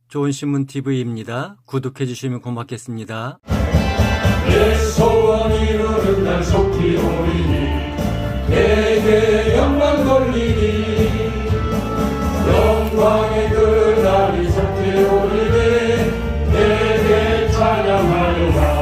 좋은 신문 TV입니다. 구독해 주시면 고맙겠습니다. 내 소원 이루는 날 속히 오리니 내게 영광 돌리니 영광의 그날이 속히 오리니 내게 찬양하리라.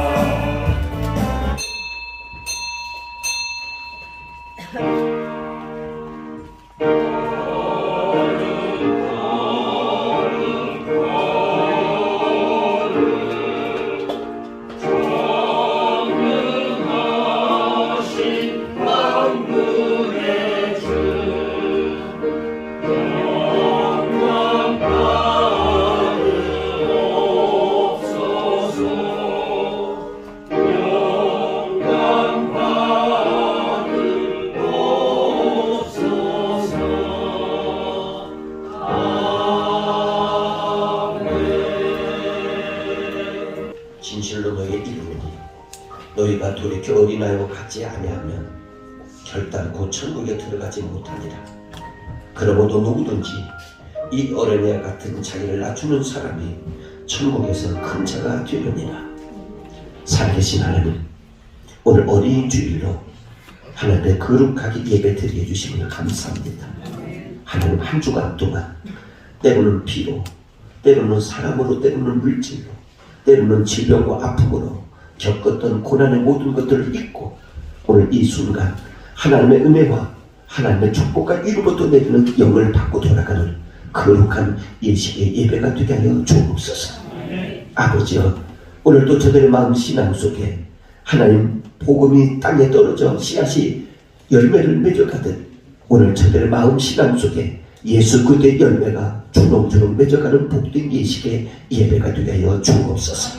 진실로 너희에게 이르노니 너희가 돌이켜 어린아이와 같지 아니하면 결단코 천국에 들어가지 못하리라. 그러므로 누구든지 이 어린아이와 같은 자기를 낮추는 사람이 천국에서 큰 자가 되느니라. 살아계신 하나님, 오늘 어린 주일로 하나님의 거룩하게 예배드리게 해주심을 감사합니다. 하나님, 한 주간 동안 때로는 비로, 때로는 사람으로, 때로는 물질로, 때로는 질병과 아픔으로 겪었던 고난의 모든 것들을 잊고 오늘 이 순간 하나님의 은혜와 하나님의 축복과 이루부터 내리는 영을 받고 돌아가는 거룩한 예식의 예배가 되게 하여 주옵소서. 아버지여, 오늘도 저들의 마음 신앙 속에 하나님 복음이 땅에 떨어져 씨앗이 열매를 맺어가듯 오늘 저들의 마음 신앙 속에 예수 그리스도의 열매가 주렁주렁 맺어가는 복된 예식의 예배가 되게 하여 주옵소서.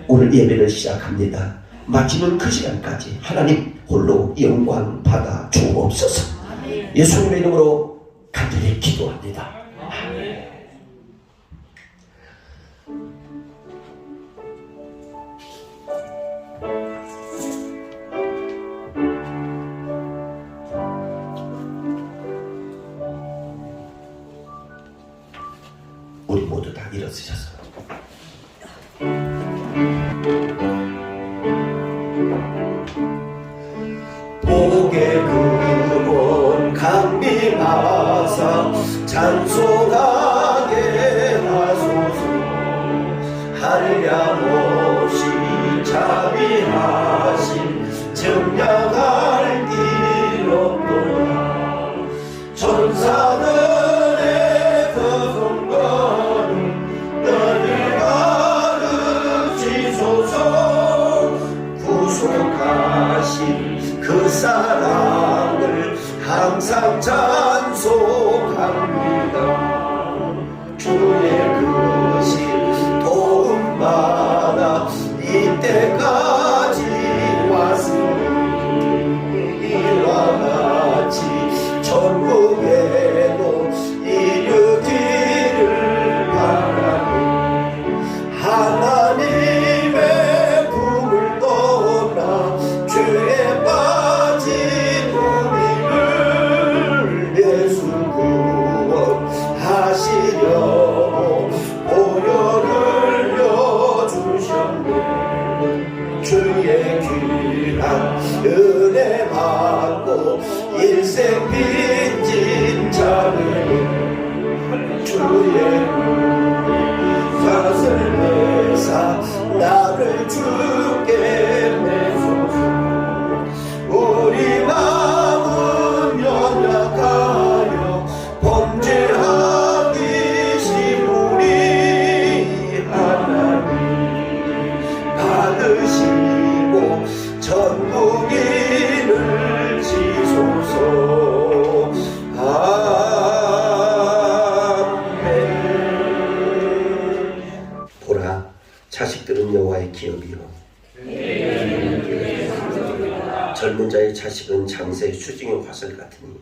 오늘 예배를 시작합니다. 마치는 그 시간까지 하나님 홀로 영광 받아 주옵소서. 예수님의 이름으로 간절히 기도합니다. 우리 모두 다 일어서셔서 복의 근원 강림하사 찬송하게 하소서. 한량 없이 자비하신 정량할 길 없도다. 천사들의 거성과는 너를 가르치소서. 구속하신 그 사랑을 항상 찬송합니다. 주의 그실 도움받아 이때까지 왔으니 이와 같이 천국에도 이르기를 바라네. 하나님의 품을 떠나 죄에 빠진 우리를 예수 구원하시려고 보혈을 여주셨네. 주의 귀한 은혜 받고 일생 빚진 자는 주의 값을 내사 나를 주께 내소서. 우리 마음은 연약하여 범죄하기 쉬우니 하나님 받으시고 천국인을 지소서. 아멘. 보라, 자식들은 여호와의 기업이요 젊은 자의 자식은 장세의 수중의 화살 같으니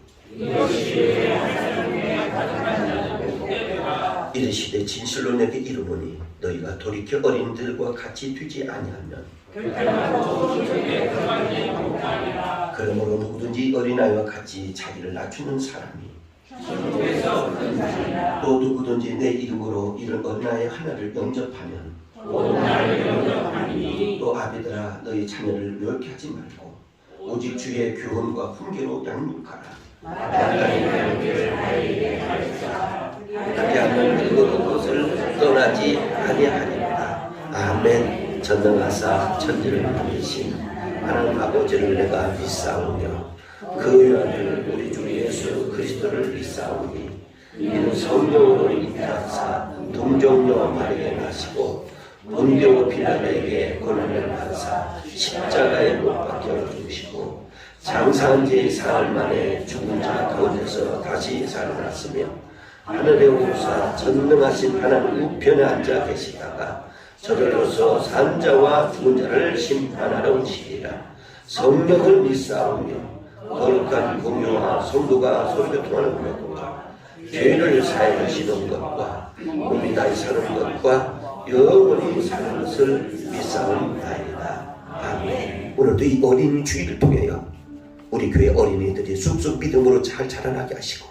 이르시되 진실로 내게 이르노니 너희가 돌이켜 어린들과 같이 되지 아니하면 그러므로 누구든지 어린아이와 같이 자기를 낮추는 사람이 또 누구든지 내 이름으로 이런 어린아이 하나를 영접하면 또 아비들아 너희 자녀를 멸게 하지 말고 오직 주의 교훈과 훈계로 양육하라. 하리하면 그리고 그것을 떠나지 아니하리라. 아멘. 전능하사 천지를 만드신 하나님 아버지를 내가 믿사오며 그 아들 우리 주 예수 그리스도를 믿사오니 이는 성령으로 인하사 동정녀 마리에 나시고 본디오 빌라도에게 고난을 받사 십자가에 못 박혀 죽으시고 장사한 지 사흘 만에 죽은 자 가운데서 다시 살아났으며 하늘에 오르사 전능하신 하나님 우편에 앉아 계시다가 저절로서 산 자와 죽은 자를 심판하러 오시리라. 성령을 믿사오며 거룩한 공유와 성도가 소리교통하는 것과 죄를 사해하시는 것과 몸이 다시 사는 것과 영원히 사는 것을 믿사옵나이다. 아멘. 오늘도 이 어린이 주일을 통하여 우리 교회 어린이들이 쑥쑥 믿음으로 잘 자라나게 하시고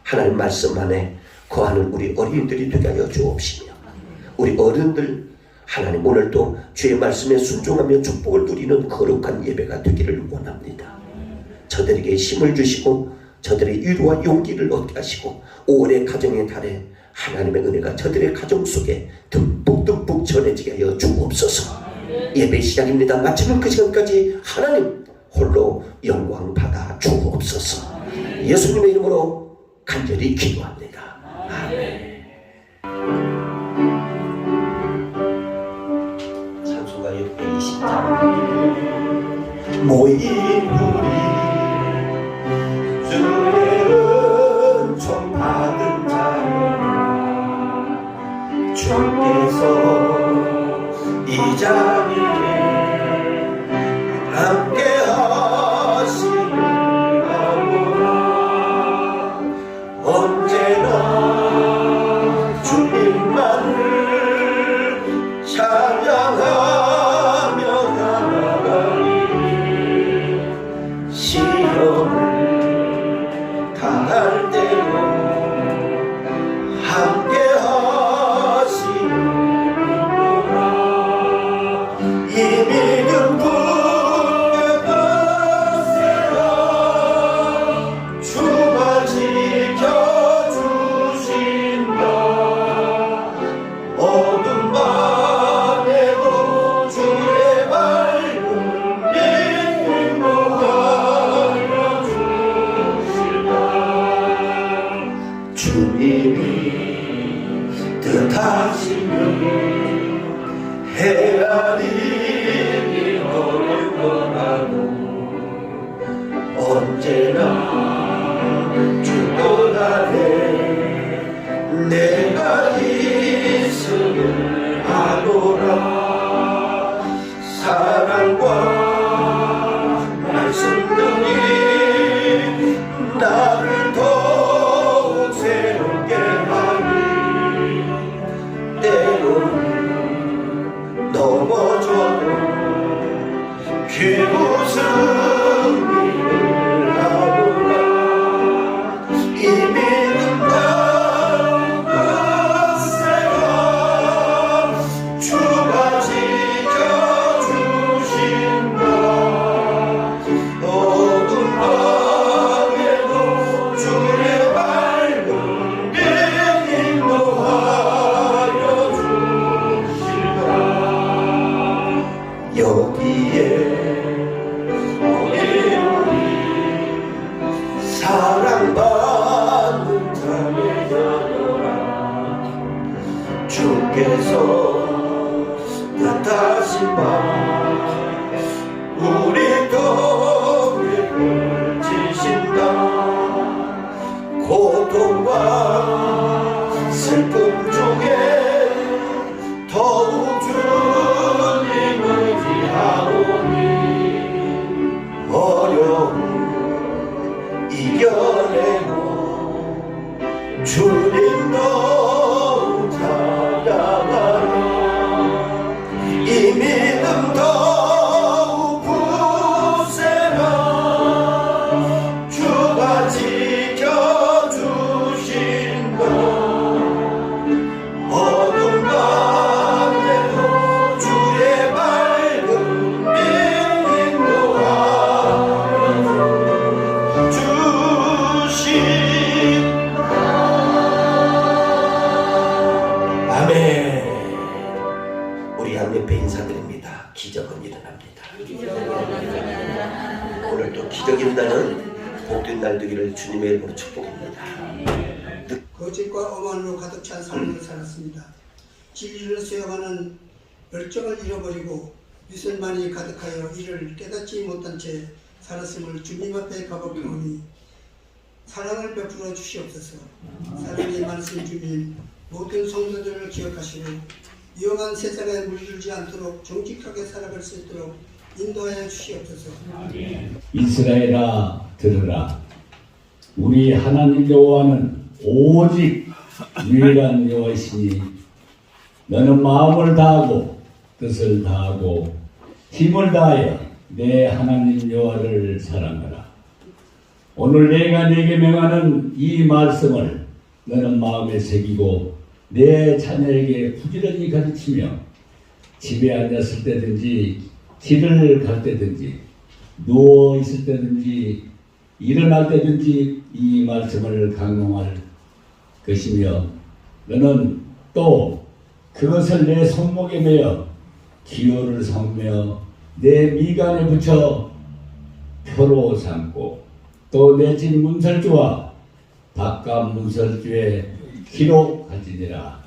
하나님 말씀 안에 거하는 우리 어린이들이 되게 하여 주옵시며 우리 어른들 하나님 오늘도 주의 말씀에 순종하며 축복을 누리는 거룩한 예배가 되기를 원합니다. 저들에게 힘을 주시고 저들의 위로와 용기를 얻게 하시고 5월의 가정의 달에 하나님의 은혜가 저들의 가정 속에 듬뿍듬뿍 전해지게 하여 주옵소서. 예배 시작입니다. 마치는 그 시간까지 하나님 홀로 영광 받아 주옵소서. 예수님의 이름으로 간절히 기도합니다. 아멘. 찬송가 620장 모인 우리 주의 은총 받은 자여 주께서 이 자리에 함께 하시리라. 언제나 주님만을 찬양하며 나아가리. 시험을 당할 때로 함께 하시리라. 이 믿음 붙게 받으세요. 주가 지켜주신다. 어둠 밤에도 주의 밝은 빛 인도하여 주신다. 주님이 뜻하시면 헤아리기 어렵더라도 언제나 주권 안에 내가 있음을 아노라. 사랑과 말씀들이 나를 더욱 새롭게 하니 때로는 넘어져도 귀무승리를 하노라. 이 믿음 받으세요. 주가 지켜주신다. 어둠 밤에도 주의 밝은 빛 인도하여 주신다. 여기에 우리 사랑받는 자의 자녀라. 주께서 뜻하신 바 우리 덕을 지신다. 고통과 슬픔 중에 더욱 주님을 의지하오니 어려움 이겨내고 주님도 찬양하라. 이 믿음 더욱 굳세라. 주가 지켜주신다. 아멘. 우리 양옆에 인사드립니다. 기적은 일어납니다. 오늘 또 기적 일어나는 복된 날 되기를 주님의 이름으로 축복합니다. 거짓과 오만으로 가득 찬 삶을 살았습니다. 진리를 수용하는 열정을 잃어버리고 위선만이 가득하여 이를 깨닫지 못한 채 살았음을 주님 앞에 가보오니 사랑을 베풀어 주시옵소서. 사랑이 많으신 주님, 모든 성도들을 기억하시고 위험한 세상에 물들지 않도록 정직하게 살아갈 수 있도록 인도하여 주시옵소서. 이스라엘아 들으라. 우리 하나님 여호와는 오직 유일한 여호와이시니 너는 마음을 다하고 뜻을 다하고 힘을 다하여 내 하나님 여호와를 사랑하라. 오늘 내가 네게 명하는 이 말씀을 너는 마음에 새기고 내 자녀에게 부지런히 가르치며 집에 앉았을 때든지 길을 갈 때든지 누워 있을 때든지 일어날 때든지 이 말씀을 강론할 것이며 너는 또 그것을 내 손목에 매어 기호를 삼으며 내 미간에 붙여 표로 삼고 또 내 집 문설주와 바깥 문설주에 기록하지니라.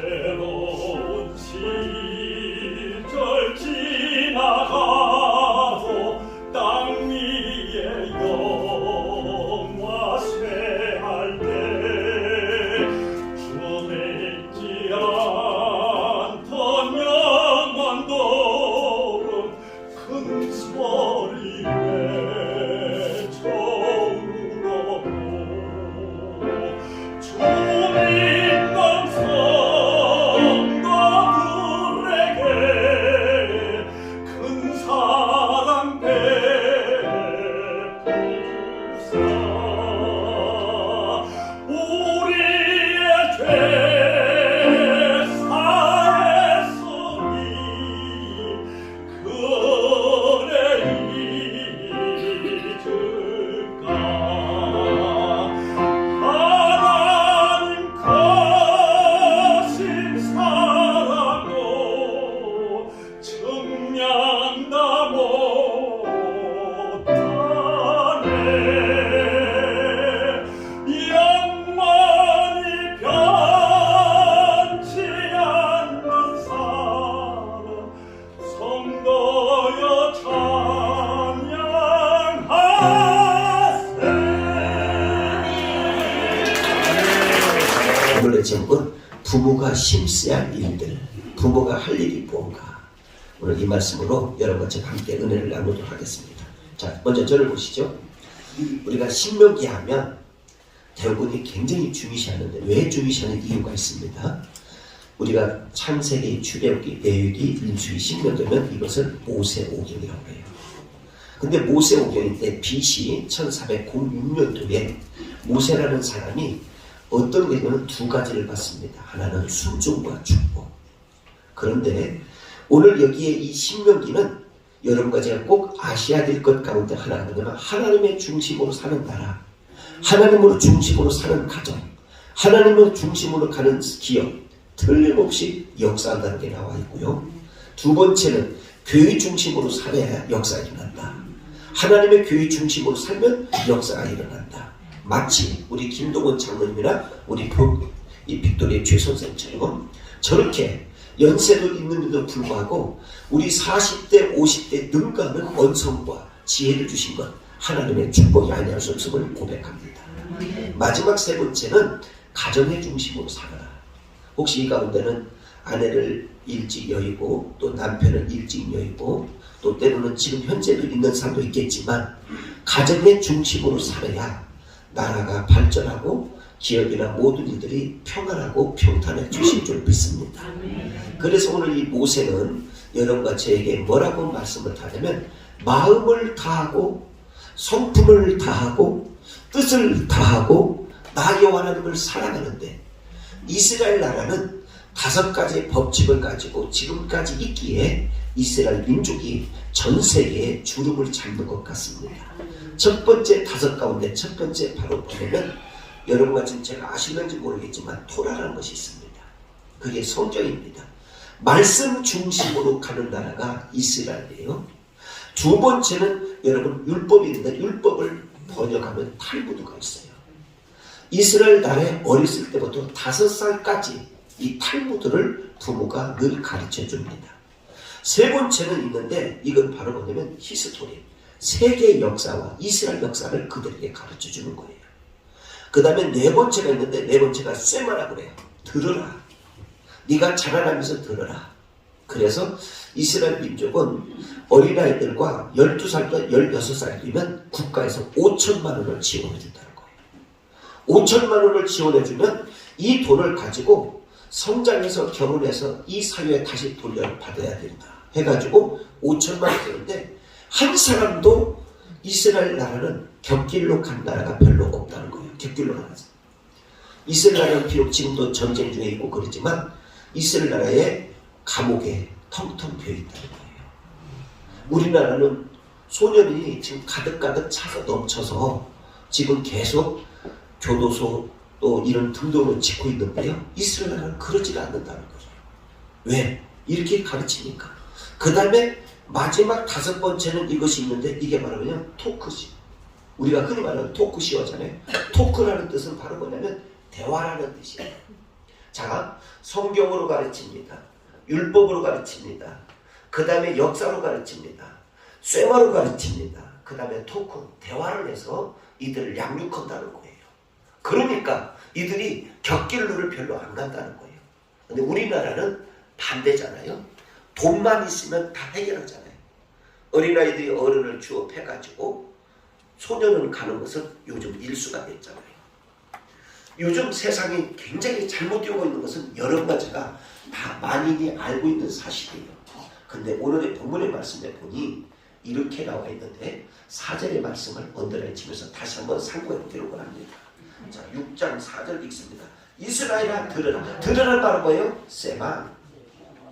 외로운 시절 지나가도 땅 위에 영화 쇠할 때 변했지 않던 영원도름 큰 소리 외쳐 울어도 주님 성도들에게 큰 사랑 베푸사 우리의 죄 사했으니 그래 잊을까 하나님 거신 사랑도 증량다 못하네 영원히 변치 않는 사랑 성도여 찬양하세. 오늘의 제목은 부모가 심쓰야 할 일들, 부모가 할 일이 뭔가. 오늘 이 말씀으로 여러분과 함께 은혜를 나누도록 하겠습니다. 자, 먼저 저를 보시죠. 우리가 신명기 하면 대부분이 굉장히 중요시하는데 왜 중요시하는 이유가 있습니다. 우리가 창세기, 출애굽기, 레위기, 민수기, 신명기면 이것을 모세오경이라고 해요. 근데 모세오경일 때 BC 1406년도에 모세라는 사람이 어떤 게냐면 두 가지를 받습니다. 하나는 순종과 축복. 그런데 오늘 여기에 이 신명기는 여러분과 제가 꼭 아셔야 될 것 가운데 하나가 뭐냐면 하나님의 중심으로 사는 나라, 하나님으로 중심으로 사는 가정, 하나님을 중심으로 가는 기업, 틀림없이 역사한다는 게 나와 있고요. 두 번째는 교회 중심으로 살아야 역사가 일어난다. 하나님의 교회 중심으로 살면 역사가 일어난다. 마치 우리 김동원 장로님이나 우리 이 빅토리의 최 선생님처럼 저렇게 연세도 있는데도 불구하고 우리 40대 50대 능가하는 언성과 지혜를 주신 것 하나님의 축복이 아니할 수 없음을 고백합니다. 마지막 세 번째는 가정의 중심으로 살아라. 혹시 이 가운데는 아내를 일찍 여의고 또 남편을 일찍 여의고 또 때로는 지금 현재도 있는 사람도 있겠지만 가정의 중심으로 살아야 나라가 발전하고 기업이나 모든 일들이 평안하고 평탄해 주실 줄 믿습니다. 그래서 오늘 이 모세는 여러분과 저에게 뭐라고 말씀을 하냐면 마음을 다하고 성품을 다하고 뜻을 다하고 나 여호와 하나님을 사랑하는데 이스라엘 나라는 5가지의 법칙을 가지고 지금까지 있기에 이스라엘 민족이 전 세계에 주름을 잡는 것 같습니다. 첫 번째 5 가운데 첫 번째 바로 보면 여러분과 지금 제가 아시는지 모르겠지만 토라라는 것이 있습니다. 그게 성경입니다. 말씀 중심으로 가는 나라가 이스라엘이에요. 두 번째는 여러분 율법이 있는데 율법을 번역하면 탈무드가 있어요. 이스라엘 나라에 어렸을 때부터 5살까지 이 탈무드를 부모가 늘 가르쳐 줍니다. 세 번째는 있는데 이건 바로 뭐냐면 히스토리, 세계 역사와 이스라엘 역사를 그들에게 가르쳐 주는 거예요. 그 다음에 네 번째가 있는데 네 번째가 세마라고 그래요. 들어라. 네가 자라나면서 들어라. 그래서 이스라엘 민족은 어린아이들과 12살부터 16살이면 국가에서 5천만 원을 지원해 준다는 거예요. 5천만 원을 지원해 주면 이 돈을 가지고 성장해서 결혼해서 이 사회에 다시 돌려받아야 된다 해가지고 5천만 원 되는데 한 사람도 이스라엘 나라는 곁길로 간 나라가 별로 없다는 거예요. 곁길로 가는 사람. 이스라엘 나라는 비록 지금도 전쟁 중에 있고 그렇지만 이스라엘 나라의 감옥에 텅텅 비어있다는 거예요. 우리나라는 소년이 지금 가득가득 차서 넘쳐서 지금 계속 교도소 또 이런 등등을 짓고 있는데요. 이스라엘 나라는 그러지 않는다는 거죠. 왜? 이렇게 가르치니까. 그 다음에 마지막 5번째는 이것이 있는데 이게 바로 그냥 토크시. 우리가 흔히 말하는 토크시어잖아요. 토크라는 뜻은 바로 뭐냐면 대화라는 뜻이에요. 자, 성경으로 가르칩니다. 율법으로 가르칩니다. 그 다음에 역사로 가르칩니다. 쇠마로 가르칩니다. 그 다음에 토크, 대화를 해서 이들을 양육한다는 거예요. 그러니까 이들이 격길로를 별로 안 간다는 거예요. 근데 우리나라는 반대잖아요. 돈만 있으면 다 해결하잖아요. 어린아이들이 어른을 주업해가지고 소년은 가는 것은 요즘 일수가 됐잖아요. 요즘 세상이 굉장히 잘못 되고 있는 것은 여러 가지가 다 만인이 알고 있는 사실이에요. 근데 오늘의 본문의 말씀에 보니 이렇게 나와 있는데 4절의 말씀을 언더라인 치면서 다시 한번 상고해 보기를 원합니다. 자, 6장 4절 읽습니다. 이스라엘아 들으라. 들으라는 말은 뭐예요? 쇠마.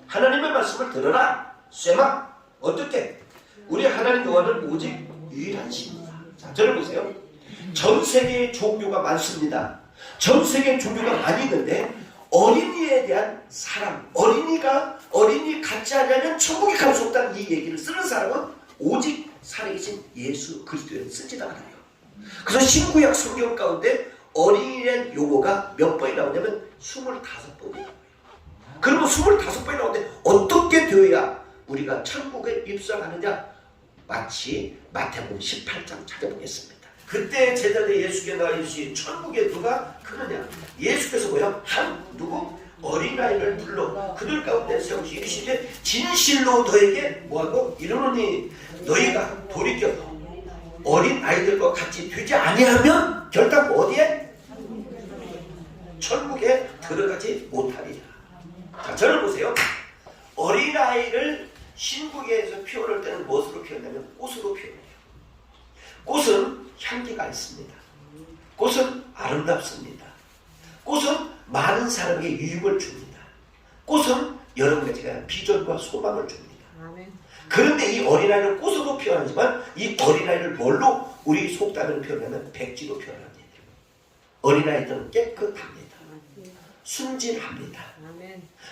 하나님의 말씀을 들어라. 쇠마. 어떻게? 우리 하나님 여호와는 오직 유일한 신이다. 자, 저를 보세요. 전 세계에 종교가 많습니다. 전 세계에 종교가 많이 있는데 어린이에 대한 사랑, 어린이 갖지 않으면 천국에 갈 수 없다는 이 얘기를 쓰는 사람은 오직 살아계신 예수 그리스도를 쓰지도 않아요. 그래서 신구약 성경 가운데 어린이라는 용어가 몇 번이 나오냐면 25번이에요. 그러면 25번이 나오는데 어떻게 되어야 우리가 천국에 입성하느냐? 마치 마태복음 18장 찾아보겠습니다. 그때 제자들이 예수께 나와 이르시되 천국에 누가 크느냐? 예수께서 뭐야? 누구? 어린아이를 불러 그들 가운데 세우시 이르시되 진실로 너에게 뭐하고 이르노니 너희가 돌이켜 어린아이들과 같이 되지 아니하면 결단코 어디에? 천국에 들어가지 못하리라. 자, 저를 보세요. 어린아이를 신구계에서 표현할 때는 무엇으로 표현하냐면 꽃으로 표현해요. 꽃은 향기가 있습니다. 꽃은 아름답습니다. 꽃은 많은 사람에게 유익을 줍니다. 꽃은 여러 가지가 비전과 소망을 줍니다. 그런데 이 어린아이를 꽃으로 표현하지만 이 어린아이를 뭘로 우리 속담으로 표현하면 백지로 표현합니다. 어린아이들은 깨끗합니다. 순진합니다.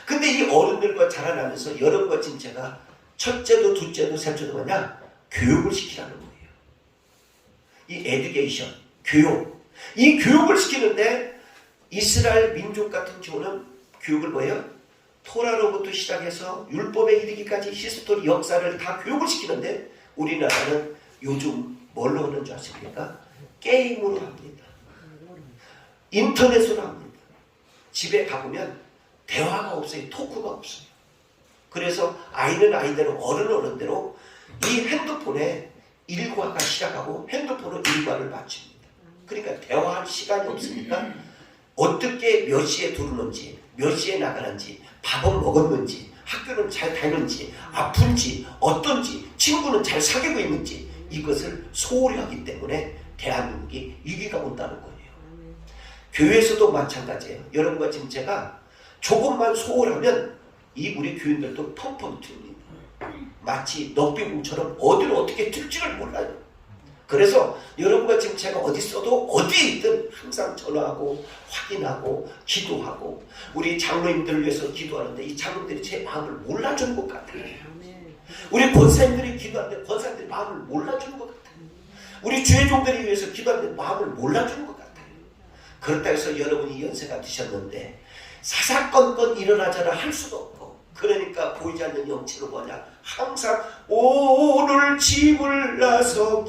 근데 이 어른들과 자라나면서 여러 가지 제가 첫째도 둘째도 셋째도 뭐냐? 교육을 시키라는 거예요. 이 에듀케이션, 교육. 이 교육을 시키는데 이스라엘 민족 같은 경우는 교육을 뭐예요? 토라로부터 시작해서 율법에 이르기까지 히스토리 역사를 다 교육을 시키는데 우리나라는 요즘 뭘로 하는 줄 아십니까? 게임으로 합니다. 인터넷으로 합니다. 집에 가보면 대화가 없어요. 토크가 없어요. 그래서 아이는 아이대로 어른은 어른대로 이 핸드폰에 일과가 시작하고 핸드폰으로 일과를 마칩니다. 그러니까 대화할 시간이 없으니까 어떻게 몇 시에 들어오는지 몇 시에 나가는지 밥은 먹었는지 학교는 잘 다니는지 아픈지 어떤지 친구는 잘 사귀고 있는지 이것을 소홀히 하기 때문에 대한민국이 위기가 온다는 거예요. 교회에서도 마찬가지예요. 여러분과 지금 제가 조금만 소홀하면 이 우리 교인들도 펑펑 튑니다. 마치 넉비공처럼 어디로 어떻게 튈지를 몰라요. 그래서 여러분과 지금 제가 어디 있어도 어디에 있든 항상 전화하고 확인하고 기도하고 우리 장로님들을 위해서 기도하는데 이 장로님들이 제 마음을 몰라주는 것 같아요. 우리 권사님들이 기도하는데 권사님들이 마음을 몰라주는 것 같아요. 우리 주회종들이 위해서 기도하는데 마음을 몰라주는 것 같아요. 그렇다 해서 여러분이 연세가 드셨는데 사사건건 일어나자라 할 수도 없고 그러니까 보이지 않는 영치로 뭐냐 항상 오늘 집을 나서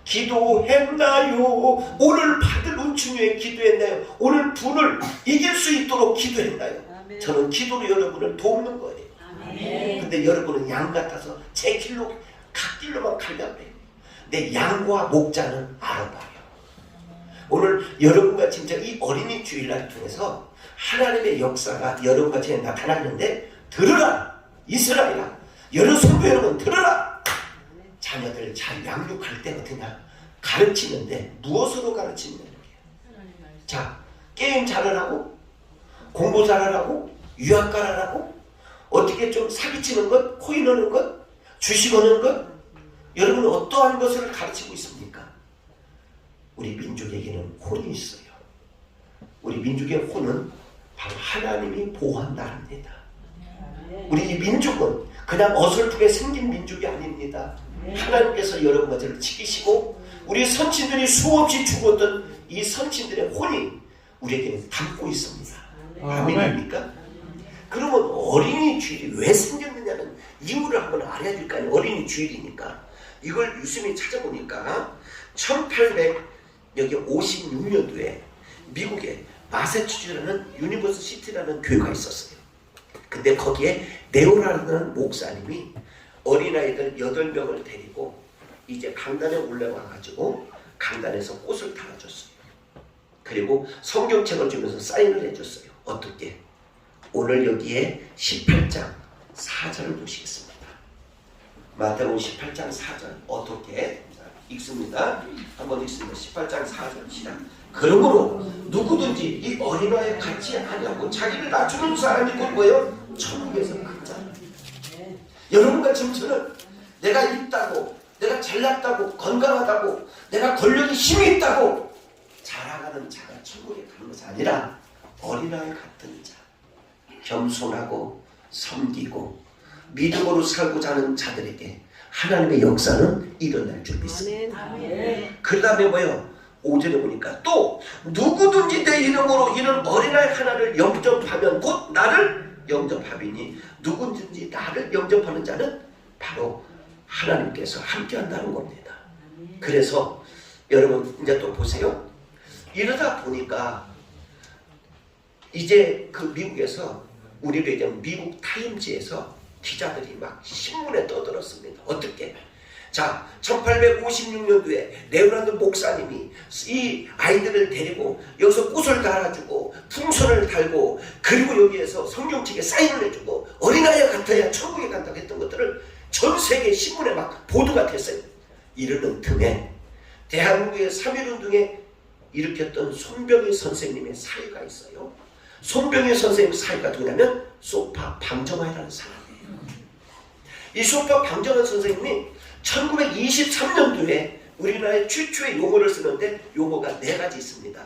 기도했나요? 오늘 받을 은총에 기도했나요? 오늘 분을 이길 수 있도록 기도했나요? 아멘. 저는 기도로 여러분을 돕는 거예요. 아멘. 근데 여러분은 양 같아서 제 길로 갓길로만 가려고 해요. 내 양과 목자는 알아봐요. 오늘 여러분과 진짜 이 어린이 주일날 통해서 하나님의 역사가 여러분과 제게 나타났는데 들으라! 이스라엘아! 여러 성도 여러분 들으라! 자녀들 잘 양육할 때 어떠냐? 가르치는데 무엇으로 가르치느냐? 자, 게임 잘하라고? 공부 잘하라고? 유학 가라라고? 어떻게 좀 사기치는 것? 코인 하는 것? 주식 하는 것? 여러분은 어떠한 것을 가르치고 있습니까? 우리 민족에게는 혼이 있어요. 우리 민족의 혼은 바로 하나님이 보호한 나라입니다. 우리 이 민족은 그냥 어설프게 생긴 민족이 아닙니다. 하나님께서 여러분과 저를 지키시고 우리 선친들이 수없이 죽었던 이 선친들의 혼이 우리에게는 담고 있습니다. 아멘입니까? 그러면 어린이 주일이 왜 생겼느냐는 이유를 한번 알아야 될 거 아니에요. 어린이 주일이니까. 이걸 유심히 찾아보니까 1856년도에 미국에 마사추setts라는 유니버스 시티라는 교회가 있었어요. 근데 거기에 네오라는 목사님이 어린아이들 8명을 데리고 이제 강단에 올라와가지고 강단에서 꽃을 달아줬어요. 그리고 성경책을 주면서 사인을 해줬어요. 어떻게? 오늘 여기에 18장 4절을 보시겠습니다. 마태복음 18장 4절 어떻게? 읽습니다. 한번 읽습니다. 18장 4절 시작. 그러므로 누구든지 이 어린아이에 같이 하냐고 자기를 낮추는 사람이 곧 뭐예요? 천국에서 큰 자. 여러분과 지금 저는 내가 있다고, 내가 잘났다고, 건강하다고, 내가 권력이 힘이 있다고 자랑하는 자가 천국에 가는 것이 아니라 어린아이 같은 자, 겸손하고 섬기고 믿음으로 살고자 하는 자들에게 하나님의 역사는 일어날 줄 믿습니다. 그 다음에 뭐예요? 5절에 보니까 또 누구든지 내 이름으로 이런 어린아이 하나를 영접하면 곧 나를 영접하리니 누구든지 나를 영접하는 자는 바로 하나님께서 함께한다는 겁니다. 그래서 여러분 이제 또 보세요. 이러다 보니까 이제 그 미국에서 우리를 이제 미국 타임즈에서 기자들이 막 신문에 떠들었습니다. 어떻게? 자, 1856년도에 네오란드 목사님이 이 아이들을 데리고 여기서 꽃을 달아주고 풍선을 달고 그리고 여기에서 성경책에 사인을 해주고 어린아이와 같아야 천국에 간다고 했던 것들을 전 세계 신문에 막 보도가 됐어요. 이러는 틈에 대한민국의 3.1운동에 일으켰던 손병희 선생님의 사위가 있어요. 손병희 선생님 사위가 누구냐면 소파 방정환이라는 사람이에요. 이 소파 방정환 선생님이 1923년도에 우리나라의 최초의 용어를 쓰는데 용어가 4가지 있습니다.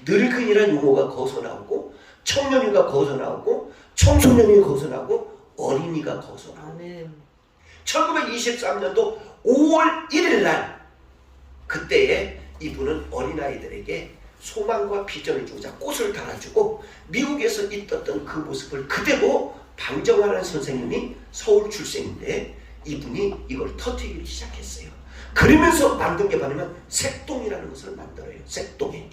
늙은이라는 용어가 거기서 나오고 청년이가 거기서 나오고 청소년이 거기서 나오고 어린이가 거기서 나오고 1923년도 5월 1일 날 그때에 이분은 어린아이들에게 소망과 비전을 주자 꽃을 달아주고 미국에서 있었던 그 모습을 그대로 방정환 선생님이 서울 출생인데 이분이 이걸 터뜨리기 시작했어요. 그러면서 만든 게 뭐냐면 색동이라는 것을 만들어요. 색동이.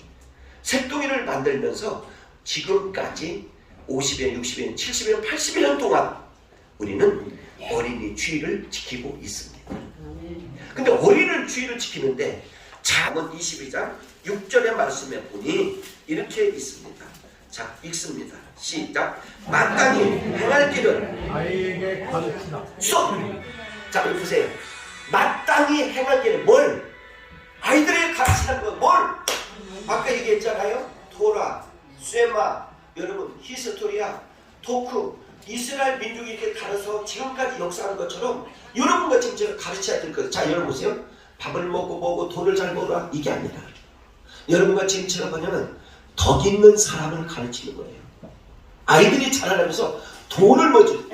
색동이를 만들면서 지금까지 50년, 60년, 70년, 80년 동안 우리는 어린이 주의를 지키고 있습니다. 근데 어린이 주의를 지키는데 잠언 22장 6절의 말씀에 보니 이렇게 있습니다. 자, 읽습니다. 시작. 마땅히 행할 길을 아이에게 가르치라. 자, 보세요. 마땅히 행할 길을 뭘? 아이들에게 가르치는 건 뭘? 아까 얘기했잖아요. 토라, 쇠마, 여러분 히스토리아, 토크, 이스라엘 민족이 이렇게 다뤄서 지금까지 역사하는 것처럼 여러분과 지금 제가 가르쳐야 될 거예요. 자, 여러분 보세요. 밥을 먹고 뭐고 돈을 잘 벌어라 이게 아니라 여러분과 지금 제가 뭐냐면 덕 있는 사람을 가르치는 거예요. 아이들이 자라나면서 돈을 뭐지?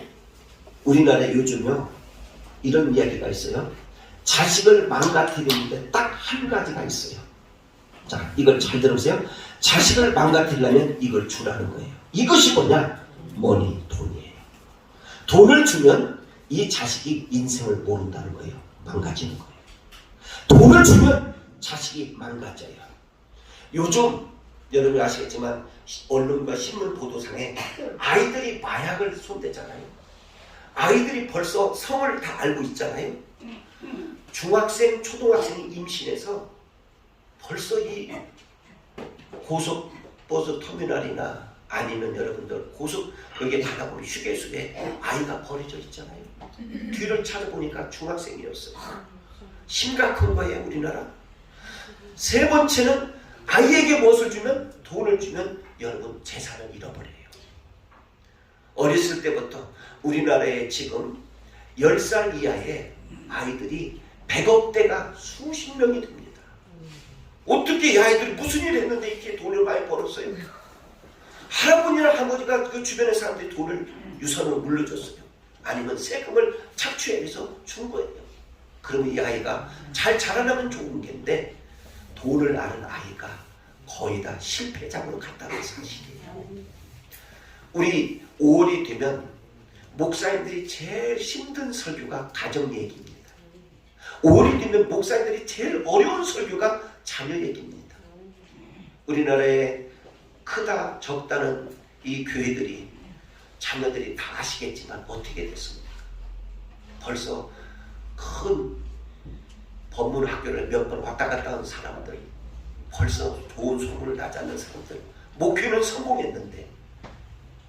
우리나라에 요즘요 이런 이야기가 있어요. 자식을 망가뜨리는데 딱 한 가지가 있어요. 자, 이걸 잘 들어보세요. 자식을 망가뜨리려면 이걸 주라는 거예요. 이것이 뭐냐? 머니, 돈이에요. 돈을 주면 이 자식이 인생을 모른다는 거예요. 망가지는 거예요. 돈을 주면 자식이 망가져요. 요즘 여러분이 아시겠지만 언론과 신문 보도상에 아이들이 마약을 손대잖아요. 아이들이 벌써 성을 다 알고 있잖아요. 중학생, 초등학생이 임신해서 벌써 이 고속버스 터미널이나 아니면 여러분들 고속 여기에 가다 보면 휴게소에 아이가 버려져 있잖아요. 뒤를 찾아보니까 중학생이었어요. 심각한 거예요, 우리나라. 세 번째는 아이에게 무엇을 주면 돈을 주면 여러분 재산을 잃어버려요. 어렸을 때부터 우리나라에 지금 10살 이하의 아이들이 100억대가 수십 명이 됩니다. 어떻게 이 아이들이 무슨 일을 했는데 이렇게 돈을 많이 벌었어요? 할아버지나 할아버지가 그 주변의 사람들이 돈을 유산으로 물려줬어요. 아니면 세금을 착취해서 준 거예요. 그러면 이 아이가 잘 자라나면 좋은 게인데 돈을 아는 아이가 거의 다 실패작으로 갔다는 사실이에요. 우리 5월이 되면 목사님들이 제일 힘든 설교가 가정 얘기입니다. 5월이 되면 목사님들이 제일 어려운 설교가 자녀 얘기입니다. 우리나라에 크다 적다는 이 교회들이 자녀들이 다 아시겠지만 어떻게 됐습니까? 벌써 큰 법문 학교를 몇 번 왔다 갔다 한 사람들, 벌써 좋은 소문을 나지 않는 사람들, 목회는 성공했는데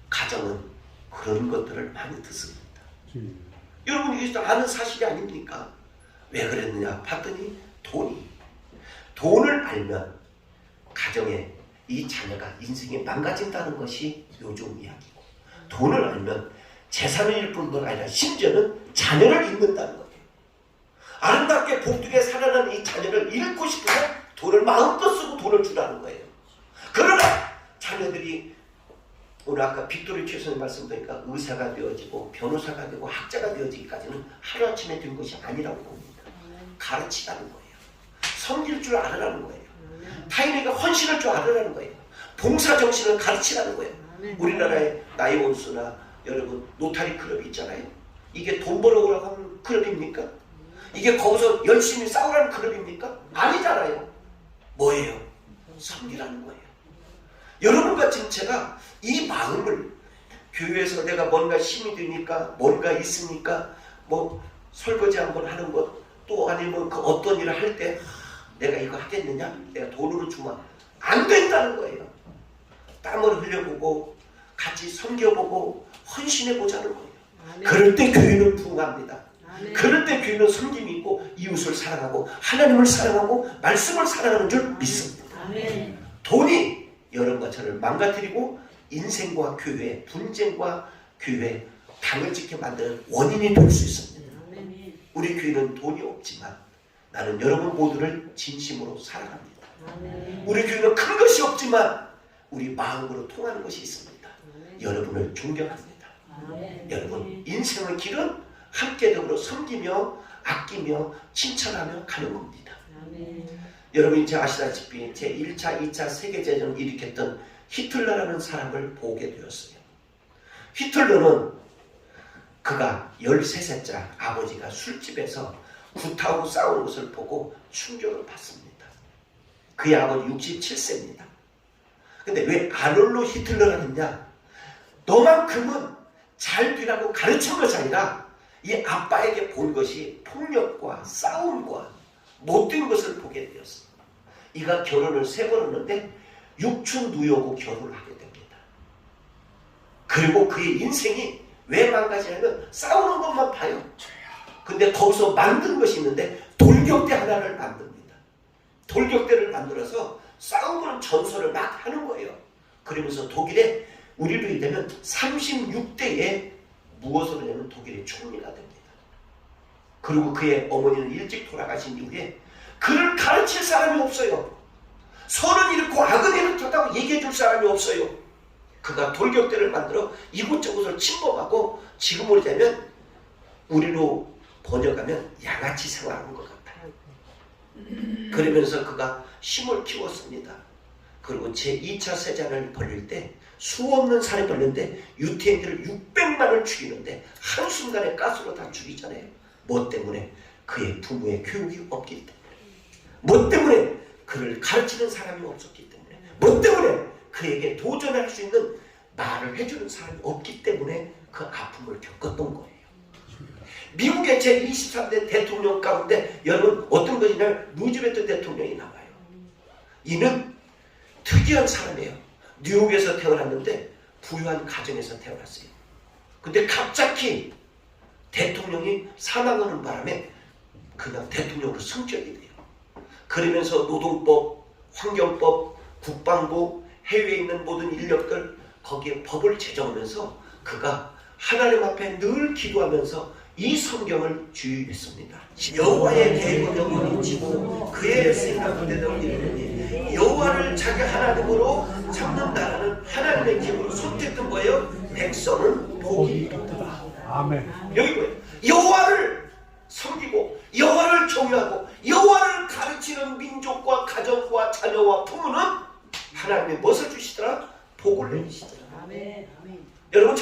가정은 그런 것들을 많이 듣습니다. 여러분 이게 아는 사실이 아닙니까? 왜 그랬느냐 봤더니 돈을 알면 가정에 이 자녀가 인생이 망가진다는 것이 요즘 이야기고, 돈을 알면 재산을 잃을 뿐만 아니라 심지어는 자녀를 잃는다는 거예요. 아름답게 복되게 살아가는 이 자녀를 잃고 싶으면 돈을 마음껏 쓰고 돈을 주라는 거예요. 그러나 자녀들이 오늘 아까 빅토리 최선의 말씀드리니까 의사가 되어지고 변호사가 되고 학자가 되어지기까지는 하루아침에 된 것이 아니라고 봅니다. 가르치라는 거예요. 섬길 줄 알으라는 거예요. 타인에게 헌신할 줄 알으라는 거예요. 봉사정신을 가르치라는 거예요. 우리나라의 나이원수나 여러분 노타리 클럽이 있잖아요. 이게 돈 벌어오라고 하는 클럽입니까? 이게 거기서 열심히 싸우라는 클럽입니까? 아니잖아요. 뭐예요? 섬기라는 거예요. 여러분과 지금 제가 이 마음을 교회에서 내가 뭔가 힘이 되니까 뭔가 있으니까 뭐 설거지 한번 하는 것, 또 아니면 그 어떤 일을 할 때 내가 이거 하겠느냐? 내가 돈으로 주면 안 된다는 거예요. 땀을 흘려보고 같이 섬겨보고 헌신해보자는 거예요. 그럴 때 교회는 부흥합니다. 그럴 때 교회는 섬김이 있고 이웃을 사랑하고 하나님을 사랑하고 말씀을 사랑하는 줄 믿습니다. 돈이 여러분과 저를 망가뜨리고 인생과 교회, 분쟁과 교회, 당을 지켜 만드는 원인이 될 수 있습니다. 우리 교회는 돈이 없지만 나는 여러분 모두를 진심으로 사랑합니다. 우리 교회는 큰 것이 없지만 우리 마음으로 통하는 것이 있습니다. 여러분을 존경합니다. 여러분 인생의 길은 함께 더불어 섬기며 아끼며 칭찬하며 가는 겁니다. 여러분이 제 아시다시피 제1차, 2차 세계대전을 일으켰던 히틀러라는 사람을 보게 되었어요. 히틀러는 그가 13살짜 아버지가 술집에서 굿하고 싸우는 것을 보고 충격을 받습니다. 그의 아버지 67세입니다. 근데 왜 아놀로 히틀러를 했냐? 너만큼은 잘 되라고 가르친 것이 아니라 이 아빠에게 본 것이 폭력과 싸움과 못된 것을 보게 되었어. 이가 결혼을 3번 했는데 육춘누이하고 결혼을 하게 됩니다. 그리고 그의 인생이 왜 망가지냐면 싸우는 것만 봐요. 근데 거기서 만든 것이 있는데 돌격대 하나를 만듭니다. 돌격대를 만들어서 싸움으로 전설을 막 하는 거예요. 그러면서 독일에 우리로 이르면 36대에 무엇으로 되면 독일의 총리가 됩니다. 그리고 그의 어머니는 일찍 돌아가신 이후에 그를 가르칠 사람이 없어요. 선은 이렇고 악은 이렇다고 얘기해 줄 사람이 없어요. 그가 돌격대를 만들어 이곳저곳을 침범하고 지금으로 되면 우리로 번역하면 양아치 생활하는 것 같아요. 그러면서 그가 힘을 키웠습니다. 그리고 제2차 세잔을 벌릴 때 수없는 살이 벌렸는데 유태인들을 600만을 죽이는데 한순간에 가스로 다 죽이잖아요. 뭐 때문에? 그의 부모의 교육이 없기 때문에. 뭐 때문에? 그를 가르치는 사람이 없었기 때문에. 뭐 때문에? 그에게 도전할 수 있는 말을 해주는 사람이 없기 때문에 그 아픔을 겪었던 거예요. 미국의 제23대 대통령 가운데 여러분 어떤 것이냐? 루즈벨트 대통령이 나와요. 이는 특이한 사람이에요. 뉴욕에서 태어났는데 부유한 가정에서 태어났어요. 근데 갑자기 대통령이 사망하는 바람에 그냥 대통령으로 승격이 돼요. 그러면서 노동법, 환경법, 국방부, 해외에 있는 모든 인력들 거기에 법을 제정하면서 그가 하나님 앞에 늘 기도하면서 이 성경을 주의했습니다. 여호와의 계획은 영원히 지고 그의 생각은 대대로 이르느니 여호와를 자기 하나님으로 잡는다라는 하나님의 기업으로 선택된 거예요. 백성은 복이 있다. 아멘. 여기 뭐예요? 여호와를 섬기고 여호와를 경외하고 여호와를 가르치는 민족과 가정과 자녀와 부모는 하나님의 무엇을 주시더라? 복을 내리시더라. 아멘. 여러분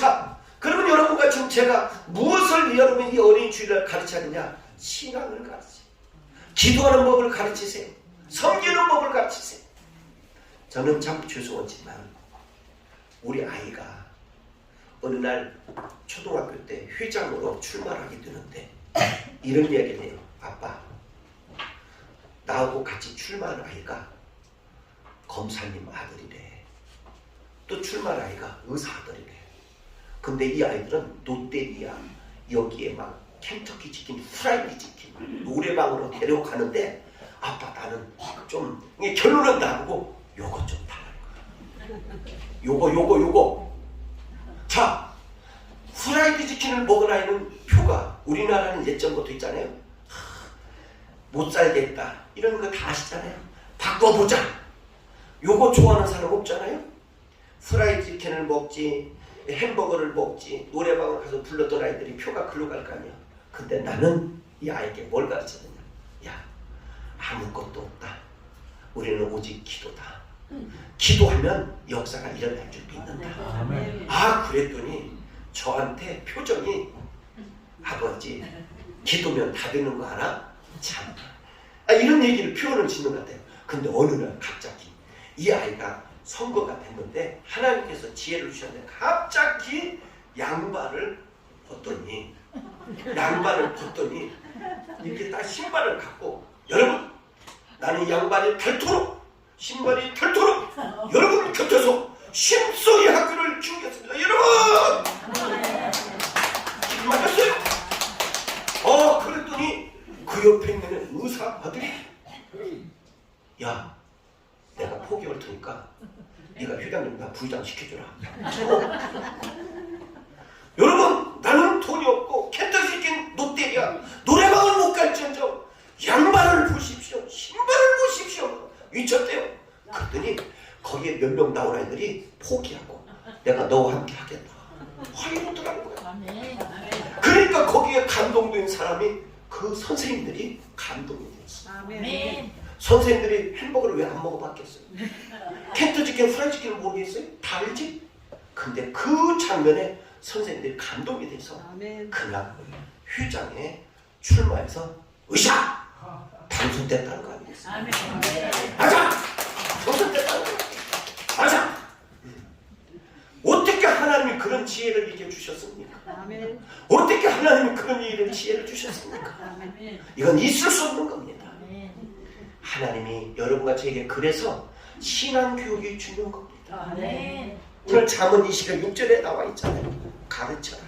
그러면 여러분과 지금 제가 무엇을 여러분이 이 어린이 주일날 가르치느냐? 신앙을 가르치세요. 기도하는 법을 가르치세요. 섬기는 법을 가르치세요. 저는 참 죄송하지만 우리 아이가 어느 날 초등학교 때 회장으로 출마하게 되는데 이런 이야기를 해요. 아빠, 나하고 같이 출마한 아이가 검사님 아들이래. 또 출마한 아이가 의사 아들이래. 근데 이 아이들은 롯데리아 여기에 막 켄터키 치킨, 프라이드 치킨 노래방으로 데려가는데 아빠 나는 좀 결론은 나보고 요거 좀 달라는 거야. 요거 자, 프라이드 치킨을 먹은 아이는 표가 우리나라는 예전부터 있잖아요. 못 살겠다 이런 거 다 아시잖아요. 바꿔보자. 요거 좋아하는 사람 없잖아요. 프라이드 치킨을 먹지 햄버거를 먹지 노래방을 가서 불렀던 아이들이 표가 글로 갈 거 아니야. 근데 나는 이 아이에게 뭘 가르쳤느냐. 야, 아무것도 없다. 우리는 오직 기도다. 기도하면 역사가 일어날 줄 믿는다. 아, 그랬더니 저한테 표정이 아버지 기도면 다 되는 거 알아? 참 이런 얘기를 표현을 짓는 것 같아요. 근데 어느 날 갑자기 이 아이가 선거가 됐는데 하나님께서 지혜를 주셨는데 갑자기 양발을 벗더니 이렇게 딱 신발을 갖고 여러분 나는 양발이 닳도록 신발이 닳도록 여러분 곁에서 심소리 학교를 키우겠습니다. 여러분 맞았어요. 그랬더니 그 옆에 있는 의사 아들이 야 내가 포기할 테니까 네가 회장님 나 부의장 시켜주라. 여러분 나는 돈이 없고 켄터키 치킨 롯데리아 노래방을 못 갈지언정 양발을 보십시오. 신발을 보십시오. 미쳤대요. 그랬더니 거기에 몇 명 나온 아이들이 포기하고 내가 너와 함께 하겠다. 이러더라는 거야. 그러니까 거기에 감동된 사람이 그 선생님들이 감동이 됐어. 선생님들이 햄버거를 왜 안 먹어봤겠어요? 켄터치킨 프라이치킨을 모르겠어요? 다 알지? 근데 그 장면에 선생님들이 감동이 돼서 그날 회장에 출마해서 으쌰! 당선됐다는 거 아니겠어요? 맞아! 당선됐다는 거 맞아! 어떻게 하나님이 그런 지혜를 이렇게 주셨습니까? 어떻게 하나님이 그런 일을 지혜를 주셨습니까? 이건 있을 수 없는 겁니다. 하나님이 여러분과 저에게 그래서 신앙교육이 중요한 겁니다. 오늘 잠언 20장 6절에 나와 있잖아요. 가르쳐라.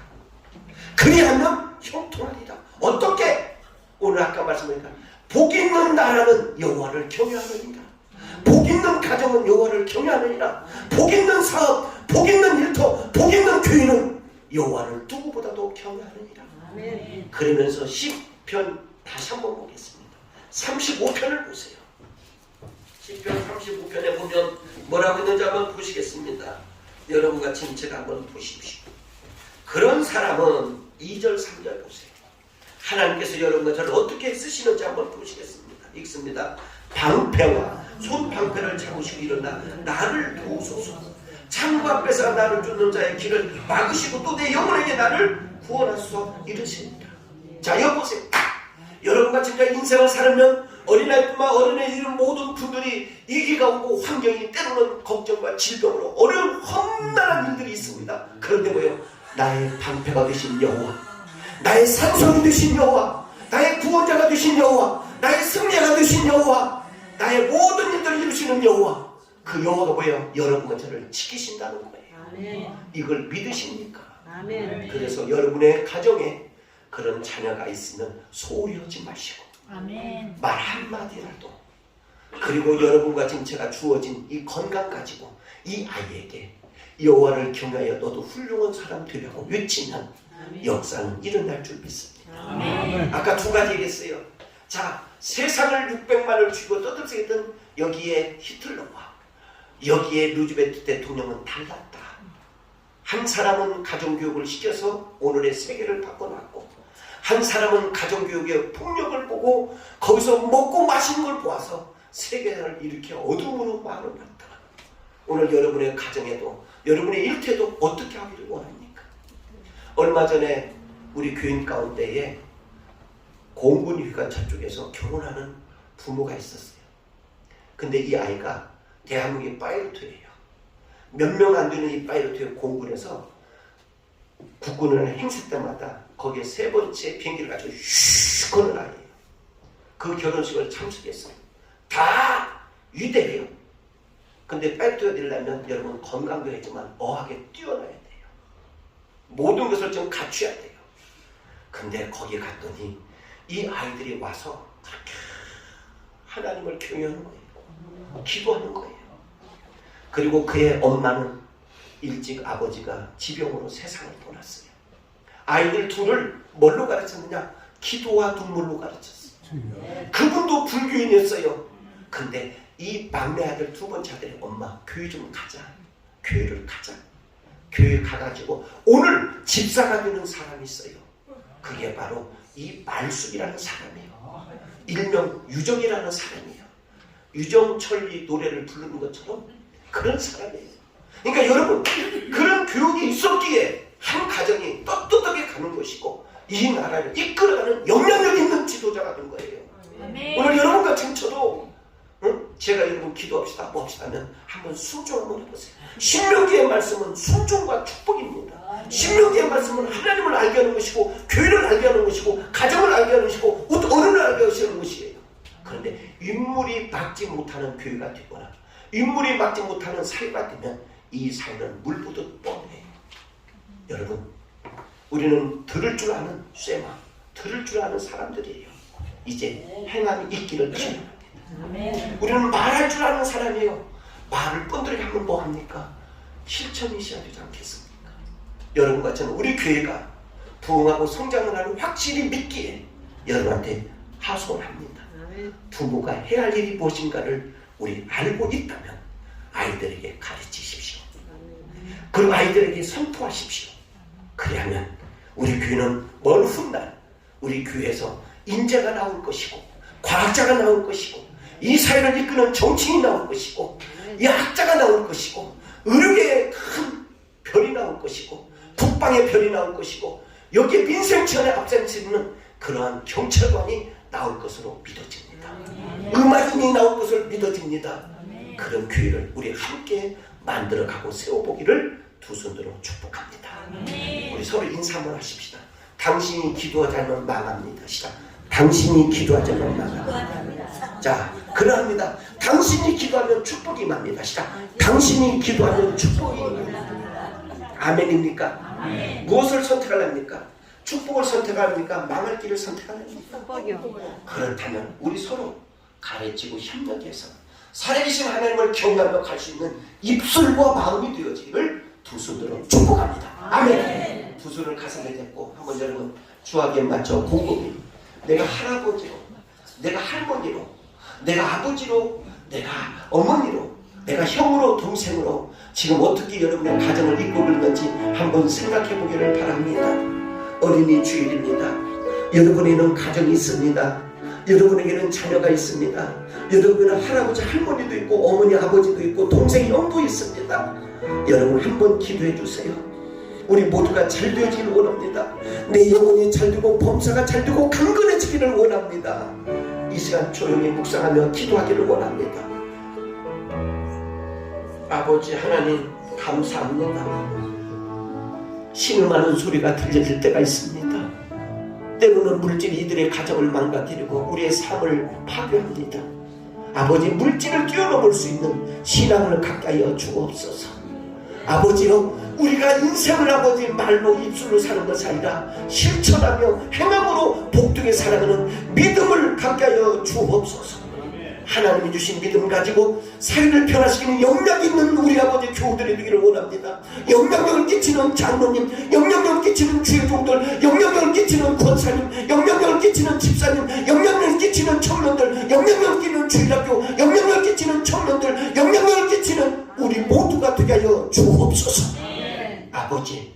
그리하면 형통하리라. 어떻게? 오늘 아까 말씀드린 복 있는 나라는 여호와를 경외하느니라. 복 있는 가정은 여호와를 경외하느니라. 복 있는 사업, 복 있는 일터, 복 있는 교회는 여호와를 누구보다도 경외하느니라. 그러면서 시편 다시 한번 보겠습니다. 35편을 보세요. 시편 35편에 보면 뭐라고 있는지 한번 보시겠습니다. 여러분과 친척 한번 보십시오. 그런 사람은 2절 3절 보세요. 하나님께서 여러분과 저를 어떻게 쓰시는지 한번 보시겠습니다. 읽습니다. 방패와 손방패를 잡으시고 일어나 나를 도우소서. 창과 뺏어 나를 쫓는 자의 길을 막으시고 또 내 영혼에게 나를 구원하소서 이르십니다. 자, 여기 보세요. 여러분과 진짜 인생을 살면 어린아이뿐만 어른에 이른 모든 분들이 위기가 오고 환경이 때로는 걱정과 질병으로 어려운 험난한 일들이 있습니다. 그런데 뭐예요? 나의 방패가 되신 여호와, 나의 산성이 되신 여호와, 나의 구원자가 되신 여호와, 나의 승리가 되신 여호와, 나의 모든 일들을 이루시는 여호와, 그 여호와가 뭐예요? 여러분과 저를 지키신다는 거예요. 이걸 믿으십니까? 그래서 여러분의 가정에 그런 자녀가 있으면 소홀히 하지 마시고 말 한마디라도, 그리고 여러분과 지금 제가 주어진 이 건강 가지고 이 아이에게 여호와를 경외하여 너도 훌륭한 사람 되려고 외치면 역사는 일어날 줄 믿습니다. 아까 두 가지 얘기했어요. 자, 세상을 600만을 쥐고 떠들썩했던 여기에 히틀러와 여기에 루즈벨트 대통령은 달랐다. 한 사람은 가정교육을 시켜서 오늘의 세계를 바꿔놨고, 한 사람은 가정교육의 폭력을 보고 거기서 먹고 마시는 걸 보아서 세계를 이렇게 어둠으로 마음을 놨다. 오늘 여러분의 가정에도 여러분의 일태도 어떻게 하기를 원합니까? 얼마 전에 우리 교인 가운데에 공군 휴가차 쪽에서 결혼하는 부모가 있었어요. 근데 이 아이가 대한민국의 파이로트예요. 몇 명 안 되는 이 파이로트의 공군에서 국군을 하는 행사 때마다 거기에 3번째 비행기를 가지고 슉 거는 아이예요. 그 결혼식을 참석했어요. 다 위대해요. 근데 파이로트가 되려면 여러분 건강도 해야지만 어학에 뛰어나야 돼요. 모든 것을 좀 갖춰야 돼요. 근데 거기에 갔더니 이 아이들이 와서 그렇게 하나님을 경외하는 거예요. 기도하는 거예요. 그리고 그의 엄마는 일찍 아버지가 지병으로 세상을 떠났어요. 아이들 둘을 뭘로 가르쳤느냐? 기도와 눈물로 가르쳤어요. 그분도 불교인이었어요. 근데 이 막내 아들, 2번째 아들이 엄마 교회 좀 가자. 교회를 가자. 교회 가가지고 오늘 집사가 되는 사람이 있어요. 그게 바로 이 말숙이라는 사람이에요. 일명 유정이라는 사람이에요. 유정철이 노래를 부르는 것처럼 그런 사람이에요. 그러니까 여러분 그런 교육이 있었기에 한 가정이 떳떳하게 가는 것이고 이 나라를 이끌어가는 영향력 있는 지도자가 된 거예요. 오늘 여러분 같은 저도 제가 여러분 기도합시다 뭐 합시다 하면 한번 순종 한번 해보세요. 신명기의 말씀은 순종과 축복입니다. 신명기의 말씀은 하나님을 알게 하는 것이고 교회를 알게 하는 것이고 가정을 알게 하는 것이고 어른을 알게 하시는 것이에요. 그런데 인물이 막지 못하는 교회가 되거나 인물이 막지 못하는 사회가 되면 이 사회는 물보듯 뻔해요. 여러분 우리는 들을 줄 아는 쇠마 들을 줄 아는 사람들이에요. 이제 행함이 있기를 기원합니다. 우리는 말할 줄 아는 사람이에요. 말을 뻔들게 하면 뭐합니까? 실천이 있어야 되지 않겠습니까? 여러분과 저는 우리 교회가 부흥하고 성장을 하는 확실히 믿기에 여러분한테 하소합니다. 부모가 해야 할 일이 무엇인가를 우리 알고 있다면 아이들에게 가르치십시오. 그리고 아이들에게 선포하십시오. 그래야면 우리 교회는 먼 훗날 우리 교회에서 인재가 나올 것이고 과학자가 나올 것이고 이 사회를 이끄는 정치인이 나올 것이고 이 학자가 나올 것이고 의료계의 큰 별이 나올 것이고 국방의 별이 나올 것이고 여기에 민생천에 앞장서는 그러한 경찰관이 나올 것으로 믿어집니다. 음악인이 나올 것을 믿어집니다. 그런 교회를 우리 함께 만들어가고 세워보기를 두 손으로 축복합니다. 우리 서로 인사 한번 하십시다. 당신이 기도하지 않으면 망합니다. 시작. 당신이 기도하지 않으면 망합니다. 자, 그러합니다. 당신이 기도하면 축복이 맙니다. 시작. 당신이 기도하면 축복이 맙니다. 아멘입니까? 아멘. 무엇을 선택하랍니까? 축복을 선택합니까? 망할 길을 선택합니까? 그렇다면 우리 서로 가르치고 협력해서 살아계신 하나님을 경외하며 갈 수 있는 입술과 마음이 되어지기를 두 손으로 축복합니다. 아멘. 두 손을 가슴에 대고 한번 여러분 주하게 맞춰 곰곰이 내가 할아버지로, 내가 할머니로, 내가 아버지로, 내가 어머니로, 내가 형으로, 동생으로 지금 어떻게 여러분의 가정을 이끌고 있는지 한번 생각해 보기를 바랍니다. 어린이 주일입니다. 여러분에게는 가정이 있습니다. 여러분에게는 자녀가 있습니다. 여러분은 할아버지 할머니도 있고 어머니 아버지도 있고 동생 형도 있습니다. 여러분 한번 기도해 주세요. 우리 모두가 잘 되어지기를 원합니다. 내 영혼이 잘 되고 범사가 잘 되고 강건해지기를 원합니다. 이 시간 조용히 묵상하며 기도하기를 원합니다. 아버지 하나님 감사합니다. 신음하는 소리가 들려질 때가 있습니다. 때로는 물질이 이들의 가정을 망가뜨리고 우리의 삶을 파괴합니다. 아버지 물질을 뛰어넘을 수 있는 신앙을 갖게 하여 주옵소서. 아버지요 우리가 인생을 아버지 말로 입술로 사는 것이 아니라 실천하며 행함으로 복되게 살아가는 믿음을 갖게 하여 주옵소서. 하나님이 주신 믿음 가지고 사회를 변화시키는 영향 있는 우리 아버지 교우들이 되기를 원합니다. 영향력을 끼치는 장로님, 영향력을 끼치는 주의 종들, 영향력을 끼치는 권사님, 영향력을 끼치는 집사님, 영향력을 끼치는 청년들, 영향력을 끼치는 주일학교, 영향력을 끼치는 청년들, 영향력을 끼치는 우리 모두가 되게 하여 주옵소서. 아버지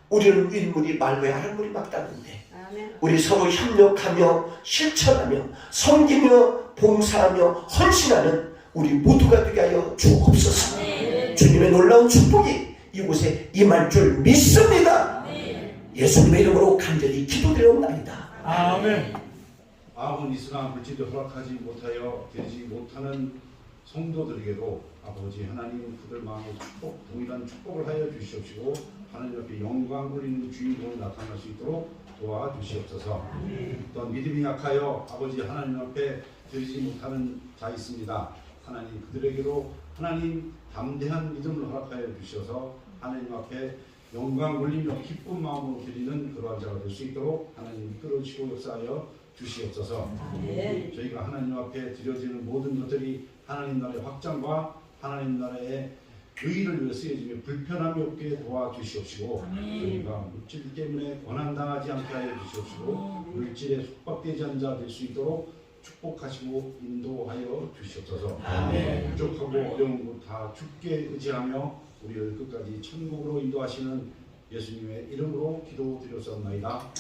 우리는 일물이 말고야 할 물이 막다는데 우리 서로 협력하며 실천하며 섬기며 봉사하며 헌신하는 우리 모두가 되게 하여 주옵소서. 주님의 놀라운 축복이 이곳에 임할 줄 믿습니다. 예수님의 이름으로 간절히 기도드리옵나이다. 아멘. 아군 이스나 물질을 허락하지 못하여 되지 못하는 성도들에게도 아버지 하나님 그들 마음의 축복, 동일한 축복을 하여 주시옵시고 하나님 앞에 영광 돌리는 주인공으로 나타날 수 있도록 도와주시옵소서. 또한 믿음이 약하여 아버지 하나님 앞에 드리지 못하는 자 있습니다. 하나님 그들에게도 하나님 담대한 믿음을 허락하여 주셔서 하나님 앞에 영광 돌리며 기쁜 마음으로 드리는 그러한 자가 될 수 있도록 하나님 이끌어주시고 역사하여 주시옵소서. 저희가 하나님 앞에 드려지는 모든 것들이 하나님 나라의 확장과 하나님 나라의 의의를 위해 쓰여지며 불편함이 없게 도와주시옵시고 저희가 물질 때문에 고난당하지 않게 하여 주시옵시고 물질에 속박되지 않는 자 될 수 있도록 축복하시고 인도하여 주시옵소서. 부족하고 어려운 것 다 주께 의지하며 우리를 끝까지 천국으로 인도하시는 예수님의 이름으로 기도드렸사옵나이다.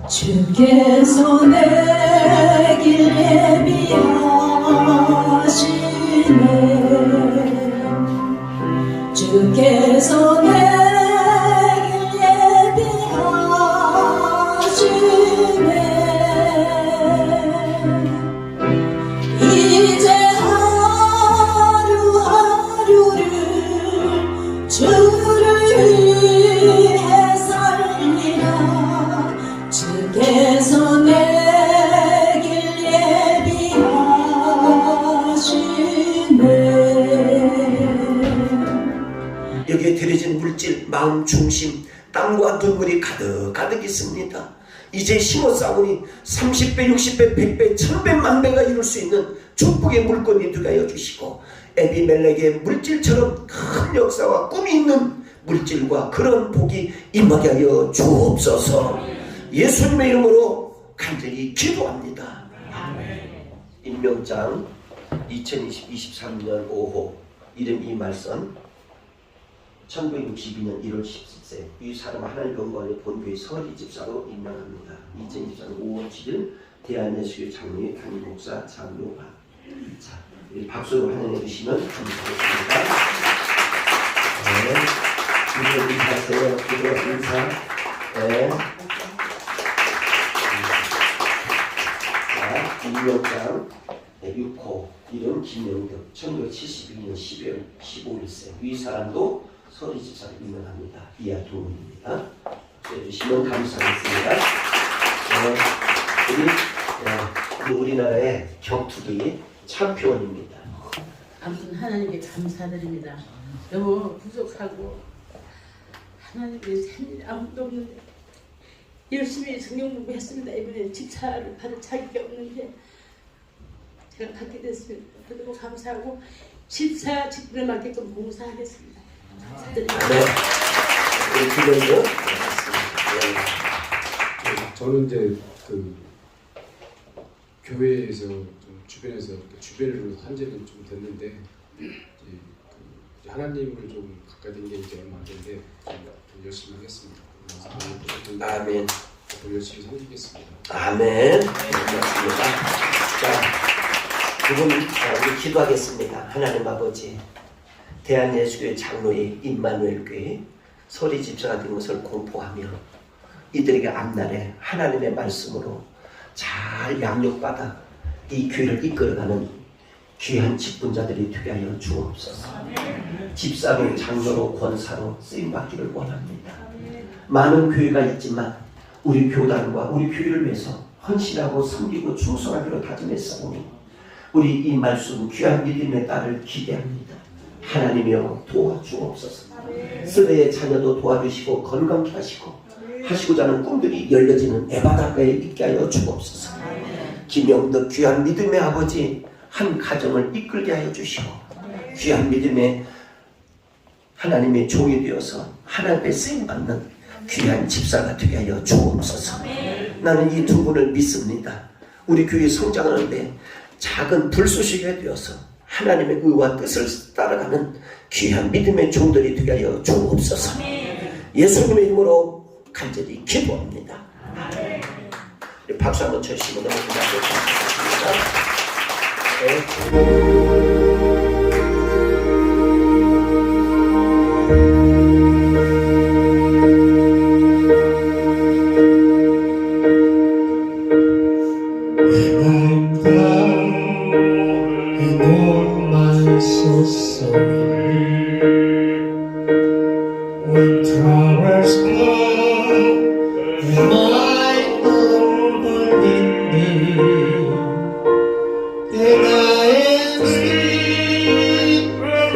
주께서 내 길 예비하시네. 주께서 내 길 예비하시네. 이제 하루하루를 주를 위해 살리라. 주께서 내 길 예비하시네. 여기에 드려진 물질, 마음 중심, 땀과 눈물이 가득 있습니다. 이제 심어 쌓으니 30배, 60배, 100배, 1000배, 만배가 이룰 수 있는 축복의 물건이 되게 하여 주시고 에비멜렉의 물질처럼 큰 역사와 꿈이 있는 물질과 그런 복이 임하게 하여 주옵소서. 예수님의 이름으로 간절히 기도합니다. 임명장 2023년 5호 이름 이말선 1962년 1월 17세 이 사람 하나님 영광의 본교의 서리 집사로 임명합니다. 2024년 5월 7일 대한예수교 장로의 담임 목사 장로가 자, 우리 박수로 환영해 주시면 감사하겠습니다. 네, 기도 인사하세요. 기도 인사. 네. 자, 임명장 6호 이름 김영덕 1972년 12월 15일생 이 사람도 서리 집사를 임명합니다. 이하 두문입니다. 해주시면 감사하겠습니다. 우리나라의 격투기 챔피언입니다. 아무튼 하나님께 감사드립니다. 너무 부족하고 하나님께 살 아무도 없는데 열심히 성경 공부했습니다. 이번에 집사를 받을 자격이 없는데 제가 받게 됐습니다. 너무 감사하고 집사 직분에 맞게끔 봉사하겠습니다. 감사드립니다. 네. 김영덕. 저는 이제 그 교회에서 좀 주변에서 주변으로 한 지는 좀 됐는데 이제 그 하나님을 좀 가까이 된 게 이제 얼마 안 됐는데 좀 열심히 하겠습니다. 아멘. 더 열심히 섬기겠습니다. 아멘. 고맙습니다. 자, 두 분 우리 기도하겠습니다. 하나님 아버지, 대한예수교회 장로의 임마누엘 교회 서리 집사가 된 것을 공포하며 이들에게 앞날에 하나님의 말씀으로 잘 양육받아 이 교회를 이끌어가는 귀한 직분자들이 되게 하여 주옵소서. 집사로, 장로로, 권사로 쓰임받기를 원합니다. 많은 교회가 있지만 우리 교단과 우리 교회를 위해서 헌신하고 섬기고 충성하기로 다짐했사오니 우리 이 말씀 귀한 믿음의 딸을 기대합니다. 하나님이여 도와주옵소서. 쓰레의 자녀도 도와주시고 건강케 하시고 하시고자 하는 꿈들이 열려지는 에바다가에 있게 하여 주옵소서. 김영덕 귀한 믿음의 아버지 한 가정을 이끌게 하여 주시고 귀한 믿음의 하나님의 종이 되어서 하나님의 쓰임받는 귀한 집사가 되게 하여 주옵소서. 나는 이 두 분을 믿습니다. 우리 교회 성장하는데 작은 불쏘시개 되어서 하나님의 의와 뜻을 따라가는 귀한 믿음의 종들이 되게 하여 주옵소서. 예수님의 이름으로 간절히 기도합니다. 박수 한번 쳐주시면 너무 고맙겠습니다. When troubles come, my unbelief, then I am sleep right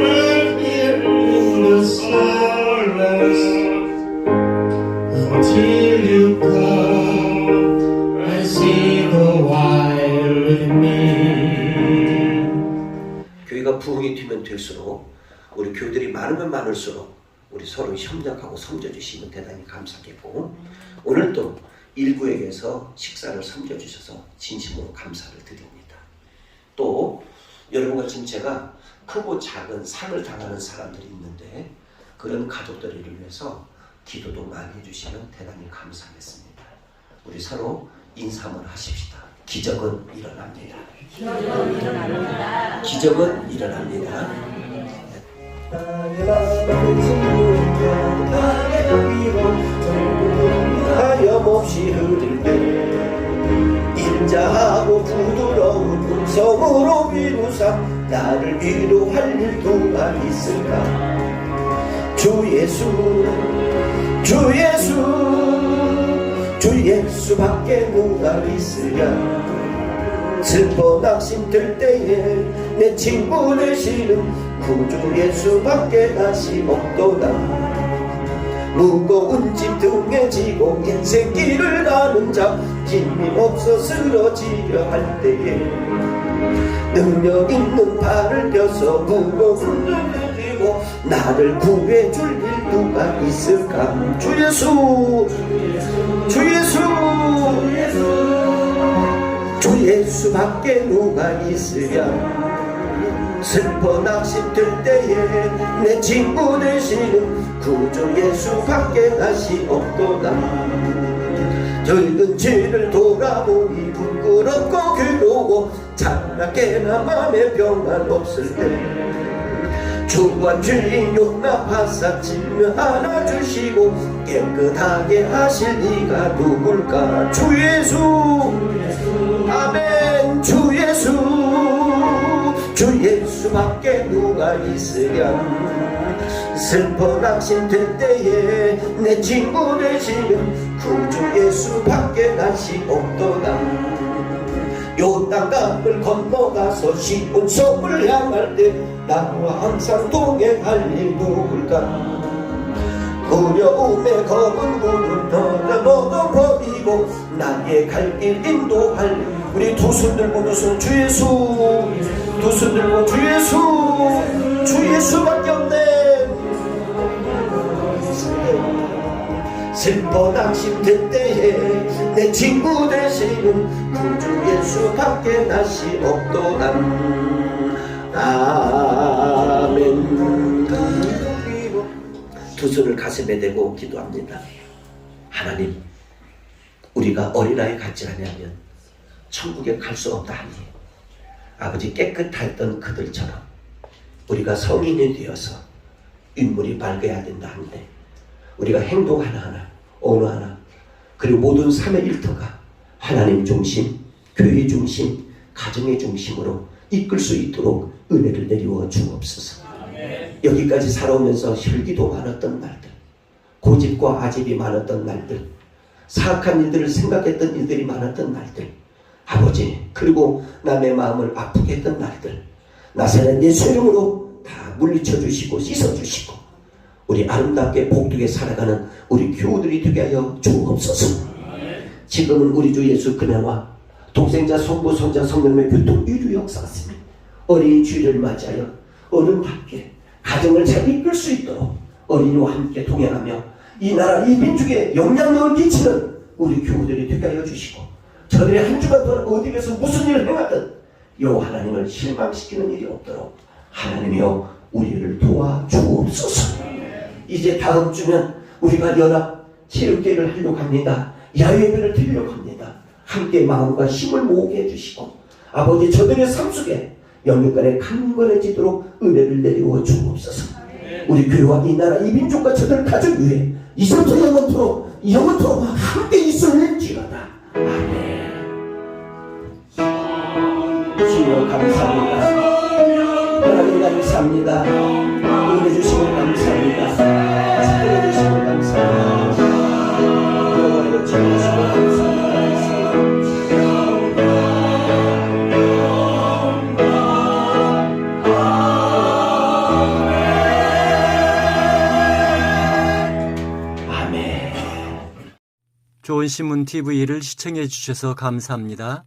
here in the silence until you come and see the wild with me. 교회가 부흥이 되면 될수록 우리 교회들이 많으면 많을수록 우리 서로 협력하고 섬겨주시면 대단히 감사하겠고, 오늘 또 일구에게서 식사를 섬겨주셔서 진심으로 감사를 드립니다. 또 여러분과 지금 제가 크고 작은 상을 당하는 사람들이 있는데 그런 가족들을 위해서 기도도 많이 해주시면 대단히 감사하겠습니다. 우리 서로 인사 한번 하십시다. 기적은 일어납니다. 기적은 일어납니다. 하염없이 흐를 때 인자하고 부드러운 음성으로 위로사 나를 위로할 일 누가 있을까? 주 예수, 주 예수, 주 예수밖에 누가 있으랴. 슬퍼 낙심들 때에 내 친구 되시는 구주 예수밖에 다시 없도다. 무거운 짐 등에 지고 인생길을 가는 자 힘없어 쓰러지려 할 때에 능력 있는 발을 펴서 무거운 짐을 들고 나를 구해줄 일 누가 있을까? 주 예수, 주 예수, 주 예수밖에 누가 있으랴. 슬퍼 낙심될 때에 내 친구 되시는 구주 예수밖에 다시 없도다. 젊은 죄를 돌아보니 부끄럽고 괴로워 자나깨나 맘에 평안 없을 때 주와 주인 용납하사 질면 하나 주시고 깨끗하게 하실 이가 누굴까? 주 예수, 아멘. 주 예수, 주 예수밖에 누가 있으랴. 슬퍼 낙심될 때에 내 친구 되시는 구주 예수밖에 다시 없도다. 요단강을 건너가서 시온 섬을 향할 때 나와 항상 동행할 이 누굴까? 두려움에 검은 문을 너도 버리고 나의 갈 길 인도할 우리 두 손 들고 두 손 주 예수, 두 손 들고 주 예수, 주 예수밖에 없네. 슬퍼 낙심될 때에 내 친구 되시는 구주 예수밖에 다시 없도다. 아멘. 두 손을 가슴에 대고 기도합니다. 하나님, 우리가 어린아이 같지 않으면 천국에 갈 수 없다 하니 아버지 깨끗했던 그들처럼 우리가 성인이 되어서 인물이 밝아야 된다 하는데 우리가 행동 하나하나 언어 하나 그리고 모든 삶의 일터가 하나님 중심, 교회 중심, 가정의 중심으로 이끌 수 있도록 은혜를 내리워 주옵소서. 여기까지 살아오면서 혈기도 많았던 날들, 고집과 아집이 많았던 날들, 사악한 일들을 생각했던 일들이 많았던 날들, 아버지 그리고 남의 마음을 아프게 했던 날들 나사렛 예수 이름으로 다 물리쳐 주시고 씻어 주시고 우리 아름답게 복되게 살아가는 우리 교우들이 되게 하여 주옵소서. 지금은 우리 주 예수 그네와 독생자 성부 성자 성령의 교통 유주 역사였습니다. 어린이 주일을 맞이하여 어른답게 가정을 잘 이끌 수 있도록 어린이와 함께 동행하며 이 나라 이 민족에 영향력을 끼치는 우리 교우들이 되게 하여 주시고 저들이 한 주간 동안 어디에서 무슨 일을 행하든 여 하나님을 실망시키는 일이 없도록 하나님이여 우리를 도와주옵소서. 이제 다음 주면 우리가 연합 체육대회를 하려고 합니다. 야외배를 드리려고 합니다. 함께 마음과 힘을 모으게 해주시고 아버지 저들의 삶 속에 영육간에 강건해지도록 은혜를 내리워 주옵소서. 우리 교회와 이 나라 이 민족과 저들 가족 위에 이제부터 영원토록 함께 있을지어다. 아멘. 주여 감사합니다. 하나님 감사합니다. 은혜 주시면 감사합니다. 축복해 주시면 감사합니다. 여호와여 지켜주시면 감사합니다. 좋은 신문 TV를 시청해 주셔서 감사합니다.